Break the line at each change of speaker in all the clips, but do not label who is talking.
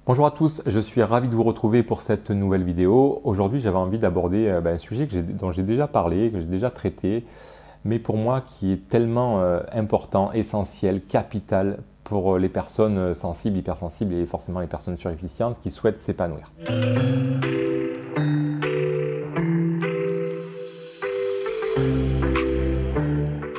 Bonjour à tous, je suis ravi de vous retrouver pour cette nouvelle vidéo. Aujourd'hui, j'avais envie d'aborder un sujet dont j'ai déjà parlé, que j'ai déjà traité, mais pour moi qui est tellement important, essentiel, capital pour les personnes sensibles, hypersensibles et forcément les personnes surefficientes qui souhaitent s'épanouir.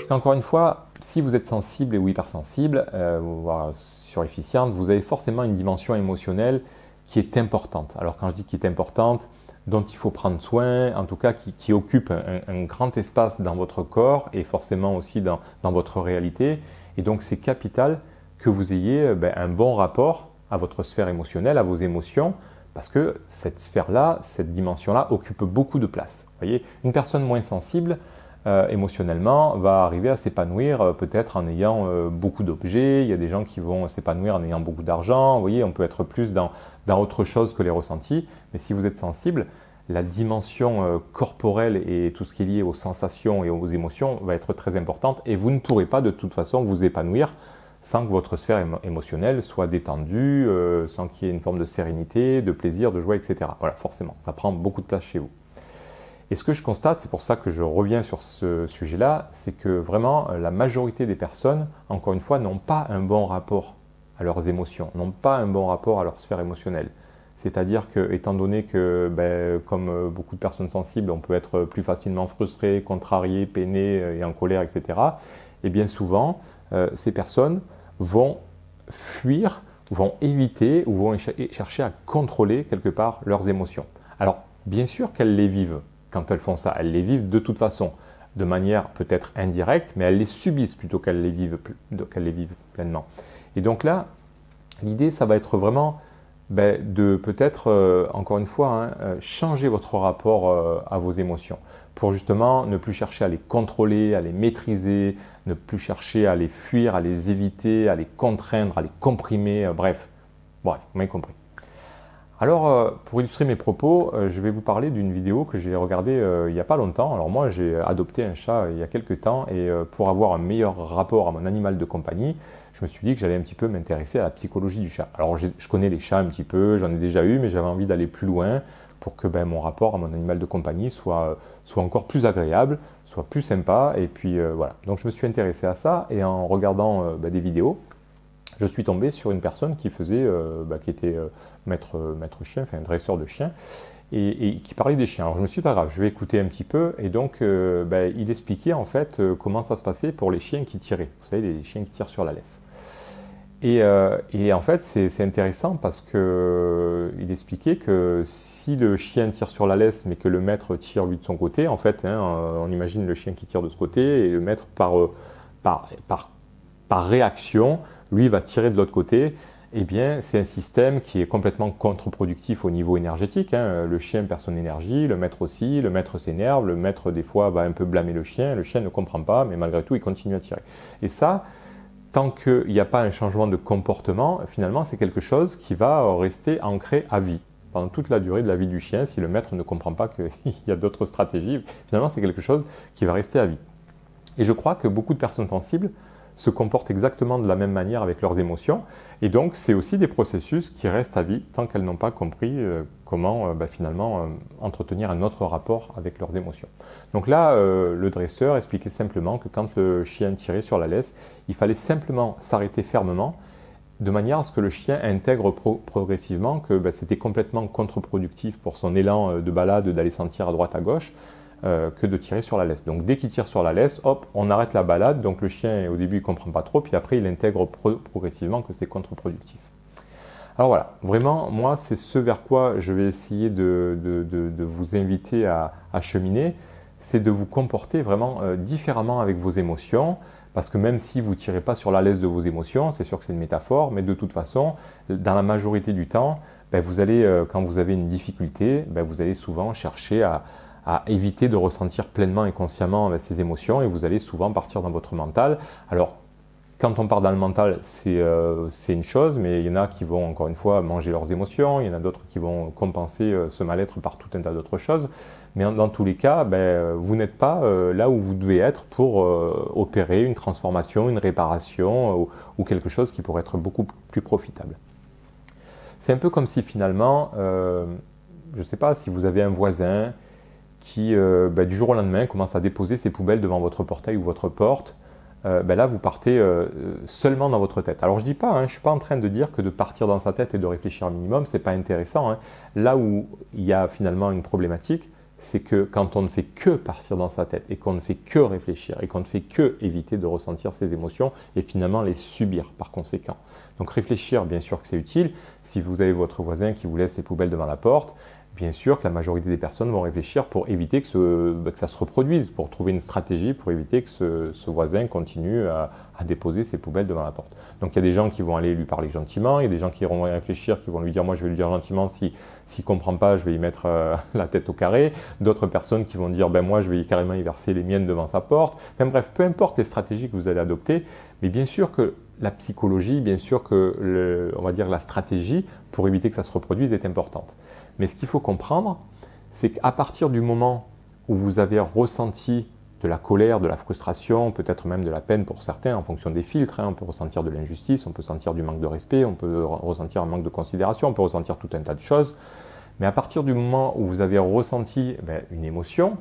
Encore une fois, si vous êtes sensible ou hypersensible, voire surefficiente, vous avez forcément une dimension émotionnelle qui est importante. Alors quand je dis qui est importante, dont il faut prendre soin, en tout cas qui occupe un grand espace dans votre corps et forcément aussi dans votre réalité. Et donc c'est capital que vous ayez un bon rapport à votre sphère émotionnelle, à vos émotions, parce que cette sphère-là, cette dimension-là occupe beaucoup de place. Vous voyez, une personne moins sensible, émotionnellement, va arriver à s'épanouir peut-être en ayant beaucoup d'objets. Il y a des gens qui vont s'épanouir en ayant beaucoup d'argent. Vous voyez, on peut être plus dans autre chose que les ressentis. Mais si vous êtes sensible, la dimension corporelle et tout ce qui est lié aux sensations et aux émotions va être très importante et vous ne pourrez pas de toute façon vous épanouir sans que votre sphère émotionnelle soit détendue, sans qu'il y ait une forme de sérénité, de plaisir, de joie, etc. Voilà, forcément, ça prend beaucoup de place chez vous. Et ce que je constate, c'est pour ça que je reviens sur ce sujet-là, c'est que vraiment la majorité des personnes, encore une fois, n'ont pas un bon rapport à leurs émotions, n'ont pas un bon rapport à leur sphère émotionnelle. C'est-à-dire que, étant donné que, comme beaucoup de personnes sensibles, on peut être plus facilement frustré, contrarié, peiné et en colère, etc., et bien souvent, ces personnes vont fuir, vont éviter ou vont chercher à contrôler quelque part leurs émotions. Alors, bien sûr qu'elles les vivent. Quand elles font ça, elles les vivent de toute façon, de manière peut-être indirecte, mais elles les subissent plutôt qu'elles les vivent pleinement. Et donc là, l'idée, ça va être vraiment de peut-être, encore une fois, changer votre rapport à vos émotions, pour justement ne plus chercher à les contrôler, à les maîtriser, ne plus chercher à les fuir, à les éviter, à les contraindre, à les comprimer, bref, vous m'avez compris. Alors, pour illustrer mes propos, je vais vous parler d'une vidéo que j'ai regardée il n'y a pas longtemps. Alors moi, j'ai adopté un chat il y a quelques temps et pour avoir un meilleur rapport à mon animal de compagnie, je me suis dit que j'allais un petit peu m'intéresser à la psychologie du chat. Alors, je connais les chats un petit peu, j'en ai déjà eu, mais j'avais envie d'aller plus loin pour que mon rapport à mon animal de compagnie soit encore plus agréable, soit plus sympa. Et puis voilà. Donc, je me suis intéressé à ça et en regardant des vidéos, je suis tombé sur une personne qui qui était maître chien, enfin dresseur de chiens, et qui parlait des chiens. Alors je me suis dit, pas grave, je vais écouter un petit peu, et donc il expliquait en fait comment ça se passait pour les chiens qui tiraient. Vous savez, les chiens qui tirent sur la laisse. Et en fait, c'est intéressant parce que il expliquait que si le chien tire sur la laisse, mais que le maître tire lui de son côté, en fait, on imagine le chien qui tire de ce côté, et le maître par réaction, lui va tirer de l'autre côté, eh bien c'est un système qui est complètement contre-productif au niveau énergétique. Le chien perd son énergie, le maître aussi, le maître s'énerve, le maître des fois va un peu blâmer le chien ne comprend pas, mais malgré tout il continue à tirer. Et ça, tant qu'il n'y a pas un changement de comportement, finalement c'est quelque chose qui va rester ancré à vie. Pendant toute la durée de la vie du chien, si le maître ne comprend pas qu'il y a d'autres stratégies, finalement c'est quelque chose qui va rester à vie. Et je crois que beaucoup de personnes sensibles se comportent exactement de la même manière avec leurs émotions. Et donc, c'est aussi des processus qui restent à vie tant qu'elles n'ont pas compris comment finalement entretenir un autre rapport avec leurs émotions. Donc là, le dresseur expliquait simplement que quand le chien tirait sur la laisse, il fallait simplement s'arrêter fermement de manière à ce que le chien intègre progressivement que c'était complètement contre-productif pour son élan de balade d'aller sentir à droite à gauche, que de tirer sur la laisse. Donc dès qu'il tire sur la laisse, hop, on arrête la balade. Donc le chien, au début, il ne comprend pas trop, puis après, il intègre progressivement que c'est contre-productif. Alors voilà, vraiment, moi, c'est ce vers quoi je vais essayer de vous inviter à cheminer, c'est de vous comporter vraiment différemment avec vos émotions, parce que même si vous ne tirez pas sur la laisse de vos émotions, c'est sûr que c'est une métaphore, mais de toute façon, dans la majorité du temps, vous allez, quand vous avez une difficulté, vous allez souvent chercher à éviter de ressentir pleinement et consciemment ces émotions et vous allez souvent partir dans votre mental. Alors, quand on part dans le mental, c'est une chose, mais il y en a qui vont, encore une fois, manger leurs émotions, il y en a d'autres qui vont compenser ce mal-être par tout un tas d'autres choses. Mais dans tous les cas, vous n'êtes pas là où vous devez être pour opérer une transformation, une réparation ou quelque chose qui pourrait être beaucoup plus profitable. C'est un peu comme si finalement, je ne sais pas, si vous avez un voisin qui, du jour au lendemain, commence à déposer ses poubelles devant votre portail ou votre porte, là, vous partez seulement dans votre tête. Alors, je ne dis pas, je ne suis pas en train de dire que de partir dans sa tête et de réfléchir un minimum, ce n'est pas intéressant. Là où il y a finalement une problématique, c'est que quand on ne fait que partir dans sa tête et qu'on ne fait que réfléchir et qu'on ne fait que éviter de ressentir ses émotions et finalement les subir par conséquent. Donc réfléchir, bien sûr que c'est utile. Si vous avez votre voisin qui vous laisse les poubelles devant la porte, bien sûr que la majorité des personnes vont réfléchir pour éviter que ça se reproduise, pour trouver une stratégie pour éviter que ce voisin continue à déposer ses poubelles devant la porte. Donc il y a des gens qui vont aller lui parler gentiment, il y a des gens qui vont réfléchir, qui vont lui dire « moi je vais lui dire gentiment, s'il ne comprend pas, je vais y mettre la tête au carré », d'autres personnes qui vont dire « moi je vais carrément y verser les miennes devant sa porte ». Enfin bref, peu importe les stratégies que vous allez adopter, mais bien sûr que la psychologie, bien sûr que on va dire la stratégie pour éviter que ça se reproduise est importante. Mais ce qu'il faut comprendre, c'est qu'à partir du moment où vous avez ressenti de la colère, de la frustration, peut-être même de la peine pour certains, en fonction des filtres, on peut ressentir de l'injustice, on peut sentir du manque de respect, on peut ressentir un manque de considération, on peut ressentir tout un tas de choses. Mais à partir du moment où vous avez ressenti une émotion,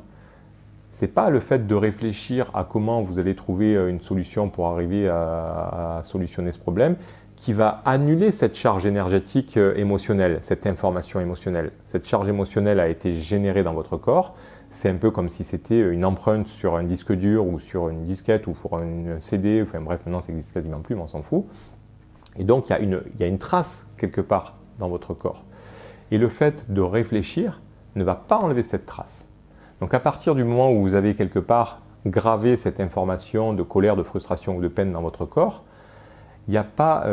ce n'est pas le fait de réfléchir à comment vous allez trouver une solution pour arriver à solutionner ce problème qui va annuler cette charge énergétique émotionnelle, cette information émotionnelle. Cette charge émotionnelle a été générée dans votre corps. C'est un peu comme si c'était une empreinte sur un disque dur ou sur une disquette ou sur une CD. Enfin bref, maintenant ça n'existe quasiment plus, mais on s'en fout. Et donc il y a une trace quelque part dans votre corps. Et le fait de réfléchir ne va pas enlever cette trace. Donc à partir du moment où vous avez quelque part gravé cette information de colère, de frustration ou de peine dans votre corps, il n'y a pas,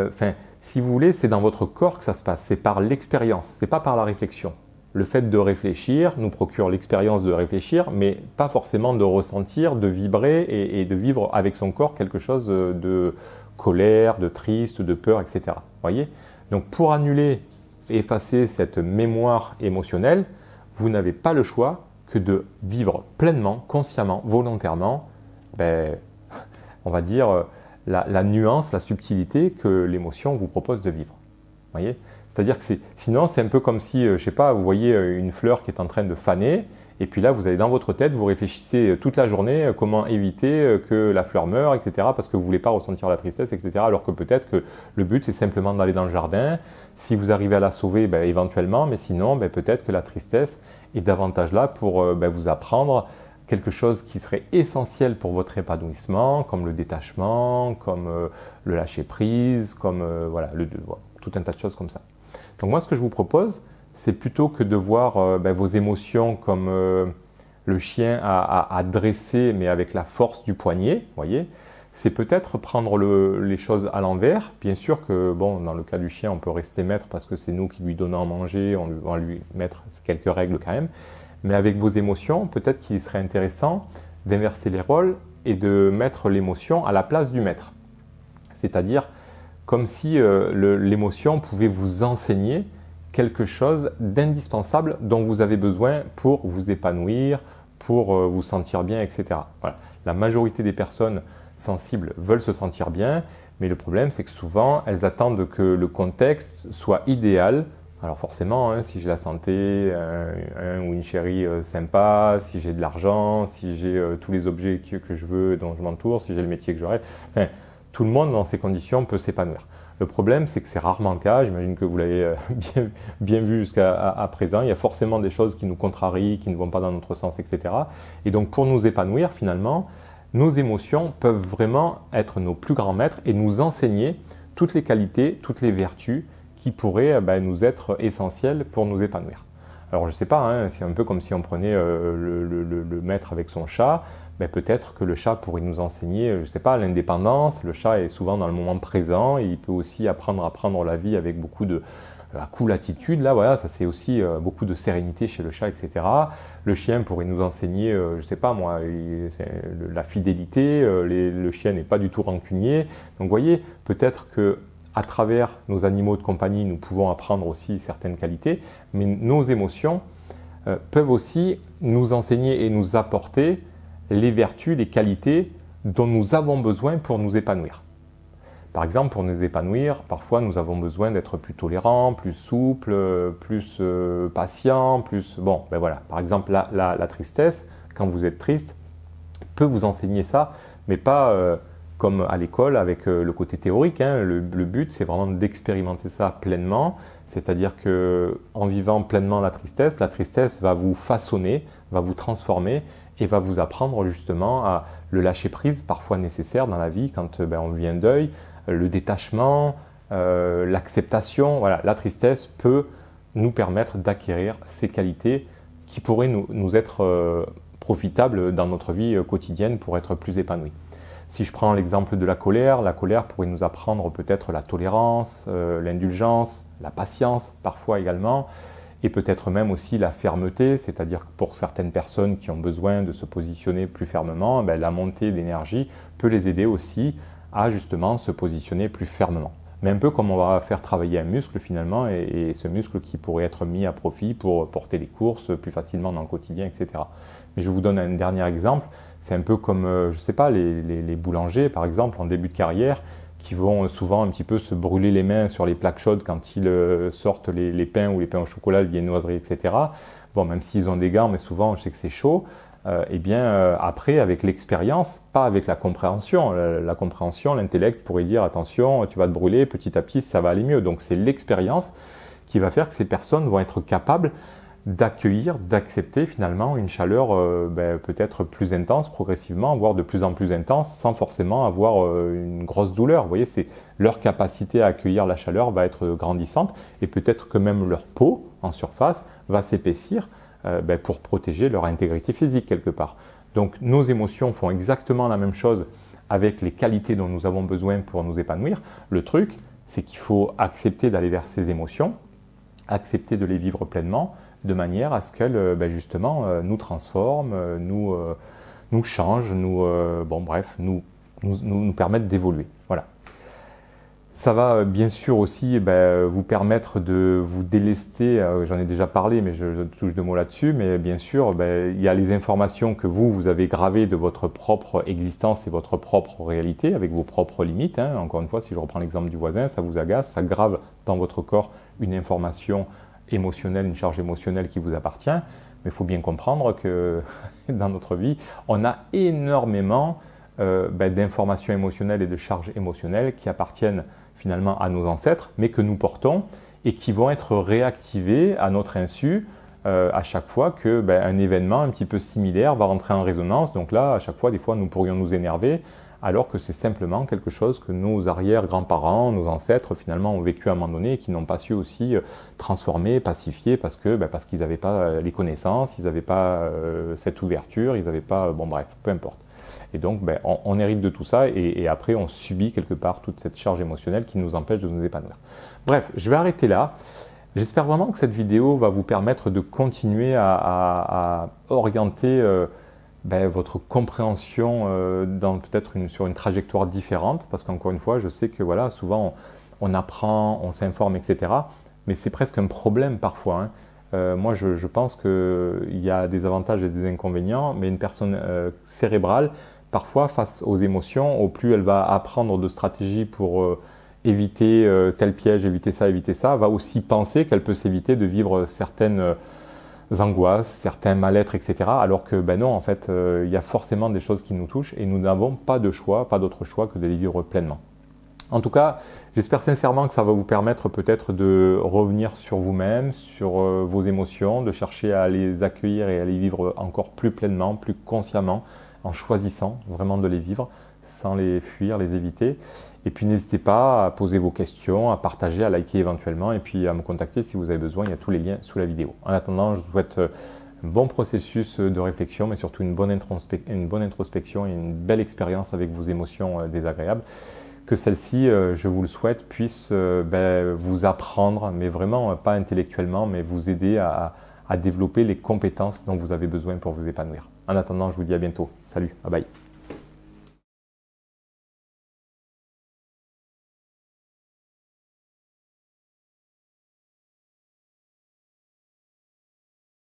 si vous voulez, c'est dans votre corps que ça se passe, c'est par l'expérience, ce n'est pas par la réflexion. Le fait de réfléchir nous procure l'expérience de réfléchir, mais pas forcément de ressentir, de vibrer et de vivre avec son corps quelque chose de colère, de triste, de peur, etc. Voyez ? Donc pour annuler, effacer cette mémoire émotionnelle, vous n'avez pas le choix que de vivre pleinement, consciemment, volontairement, on va dire, la nuance, la subtilité que l'émotion vous propose de vivre. Voyez ? C'est-à-dire que sinon, c'est un peu comme si, je ne sais pas, vous voyez une fleur qui est en train de faner, et puis là, vous allez dans votre tête, vous réfléchissez toute la journée comment éviter que la fleur meure, etc., parce que vous ne voulez pas ressentir la tristesse, etc., alors que peut-être que le but, c'est simplement d'aller dans le jardin. Si vous arrivez à la sauver, éventuellement, mais sinon, peut-être que la tristesse est davantage là pour vous apprendre quelque chose qui serait essentiel pour votre épanouissement, comme le détachement, comme le lâcher-prise, comme tout un tas de choses comme ça. Donc moi, ce que je vous propose, c'est plutôt que de voir vos émotions comme le chien à dresser, mais avec la force du poignet, voyez, c'est peut-être prendre les choses à l'envers. Bien sûr que, dans le cas du chien, on peut rester maître parce que c'est nous qui lui donnons à manger, on va lui mettre quelques règles quand même. Mais avec vos émotions, peut-être qu'il serait intéressant d'inverser les rôles et de mettre l'émotion à la place du maître. C'est-à-dire comme si l'émotion pouvait vous enseigner quelque chose d'indispensable dont vous avez besoin pour vous épanouir, pour vous sentir bien, etc. Voilà. La majorité des personnes sensibles veulent se sentir bien, mais le problème c'est que souvent elles attendent que le contexte soit idéal. Alors forcément, si j'ai la santé, un ou une chérie sympa, si j'ai de l'argent, si j'ai tous les objets que je veux et dont je m'entoure, si j'ai le métier que j'aurais, tout le monde dans ces conditions peut s'épanouir. Le problème, c'est que c'est rarement le cas. J'imagine que vous l'avez bien vu jusqu'à présent. Il y a forcément des choses qui nous contrarient, qui ne vont pas dans notre sens, etc. Et donc pour nous épanouir, finalement, nos émotions peuvent vraiment être nos plus grands maîtres et nous enseigner toutes les qualités, toutes les vertus qui pourraient nous être essentielles pour nous épanouir. Alors je ne sais pas, c'est un peu comme si on prenait le maître avec son chat. Peut-être que le chat pourrait nous enseigner, je ne sais pas, l'indépendance. Le chat est souvent dans le moment présent et il peut aussi apprendre à prendre la vie avec beaucoup de cool attitude. Là, voilà, ça c'est aussi beaucoup de sérénité chez le chat, etc. Le chien pourrait nous enseigner, je ne sais pas moi, la fidélité. Le chien n'est pas du tout rancunier. Donc vous voyez, peut-être que à travers nos animaux de compagnie, nous pouvons apprendre aussi certaines qualités, mais nos émotions peuvent aussi nous enseigner et nous apporter les vertus, les qualités dont nous avons besoin pour nous épanouir. Par exemple, pour nous épanouir, parfois nous avons besoin d'être plus tolérants, plus souples, plus patients, plus... Bon, ben voilà. Par exemple, la tristesse, quand vous êtes triste, peut vous enseigner ça, mais pas comme à l'école avec le côté théorique. Hein. Le but, c'est vraiment d'expérimenter ça pleinement, c'est-à-dire qu'en vivant pleinement la tristesse va vous façonner, va vous transformer et va vous apprendre justement à le lâcher prise, parfois nécessaire dans la vie quand on vit un deuil, le détachement, l'acceptation. Voilà, la tristesse peut nous permettre d'acquérir ces qualités qui pourraient nous être profitables dans notre vie quotidienne pour être plus épanouis. Si je prends l'exemple de la colère pourrait nous apprendre peut-être la tolérance, l'indulgence, la patience parfois également, et peut-être même aussi la fermeté, c'est-à-dire que pour certaines personnes qui ont besoin de se positionner plus fermement, la montée d'énergie peut les aider aussi à justement se positionner plus fermement. Mais un peu comme on va faire travailler un muscle finalement, et ce muscle qui pourrait être mis à profit pour porter les courses plus facilement dans le quotidien, etc. Mais je vous donne un dernier exemple, c'est un peu comme, je ne sais pas, les boulangers par exemple en début de carrière, qui vont souvent un petit peu se brûler les mains sur les plaques chaudes quand ils sortent les pains ou les pains au chocolat, les viennoiseries, etc. Bon, même s'ils ont des gants, mais souvent je sais que c'est chaud. Après, avec l'expérience, pas avec la compréhension. La compréhension, l'intellect pourrait dire attention, tu vas te brûler, petit à petit, ça va aller mieux. Donc c'est l'expérience qui va faire que ces personnes vont être capables d'accueillir, d'accepter finalement une chaleur peut-être plus intense progressivement, voire de plus en plus intense, sans forcément avoir une grosse douleur. Vous voyez, c'est leur capacité à accueillir la chaleur va être grandissante et peut-être que même leur peau en surface va s'épaissir pour protéger leur intégrité physique quelque part. Donc nos émotions font exactement la même chose avec les qualités dont nous avons besoin pour nous épanouir. Le truc, c'est qu'il faut accepter d'aller vers ces émotions, accepter de les vivre pleinement, de manière à ce qu'elles justement nous transforment, nous changent, nous permettent d'évoluer. Voilà. Ça va bien sûr aussi vous permettre de vous délester, j'en ai déjà parlé mais je touche deux mots là-dessus, mais bien sûr il y a les informations que vous avez gravées de votre propre existence et votre propre réalité avec vos propres limites. Hein. Encore une fois, si je reprends l'exemple du voisin, ça vous agace, ça grave dans votre corps une information émotionnelle, une charge émotionnelle qui vous appartient, mais il faut bien comprendre que dans notre vie, on a énormément d'informations émotionnelles et de charges émotionnelles qui appartiennent finalement à nos ancêtres, mais que nous portons et qui vont être réactivées à notre insu à chaque fois que un événement un petit peu similaire va rentrer en résonance. Donc là, à chaque fois, des fois, nous pourrions nous énerver, alors que c'est simplement quelque chose que nos arrière-grands-parents, nos ancêtres finalement ont vécu à un moment donné et qui n'ont pas su aussi transformer, pacifier parce qu'ils n'avaient pas les connaissances, ils n'avaient pas cette ouverture, ils n'avaient pas, peu importe. Et donc on hérite de tout ça et après on subit quelque part toute cette charge émotionnelle qui nous empêche de nous épanouir. Bref, je vais arrêter là. J'espère vraiment que cette vidéo va vous permettre de continuer à orienter votre compréhension peut-être sur une trajectoire différente, parce qu'encore une fois, je sais que voilà, souvent on apprend, on s'informe, etc. Mais c'est presque un problème parfois. Hein. Moi, je pense qu'il y a des avantages et des inconvénients, mais une personne cérébrale, parfois face aux émotions, au plus elle va apprendre de stratégies pour éviter tel piège, éviter ça, va aussi penser qu'elle peut s'éviter de vivre certaines angoisses, certains mal-être, etc. Alors que non, en fait, il y a forcément des choses qui nous touchent et nous n'avons pas de choix, pas d'autre choix que de les vivre pleinement. En tout cas, j'espère sincèrement que ça va vous permettre peut-être de revenir sur vous-même, sur vos émotions, de chercher à les accueillir et à les vivre encore plus pleinement, plus consciemment, en choisissant vraiment de les vivre, sans les fuir, les éviter. Et puis n'hésitez pas à poser vos questions, à partager, à liker éventuellement et puis à me contacter si vous avez besoin, il y a tous les liens sous la vidéo. En attendant, je vous souhaite un bon processus de réflexion, mais surtout une bonne introspection et une belle expérience avec vos émotions désagréables. Que celle-ci, je vous le souhaite, puisse vous apprendre, mais vraiment pas intellectuellement, mais vous aider à développer les compétences dont vous avez besoin pour vous épanouir. En attendant, je vous dis à bientôt. Salut, bye bye.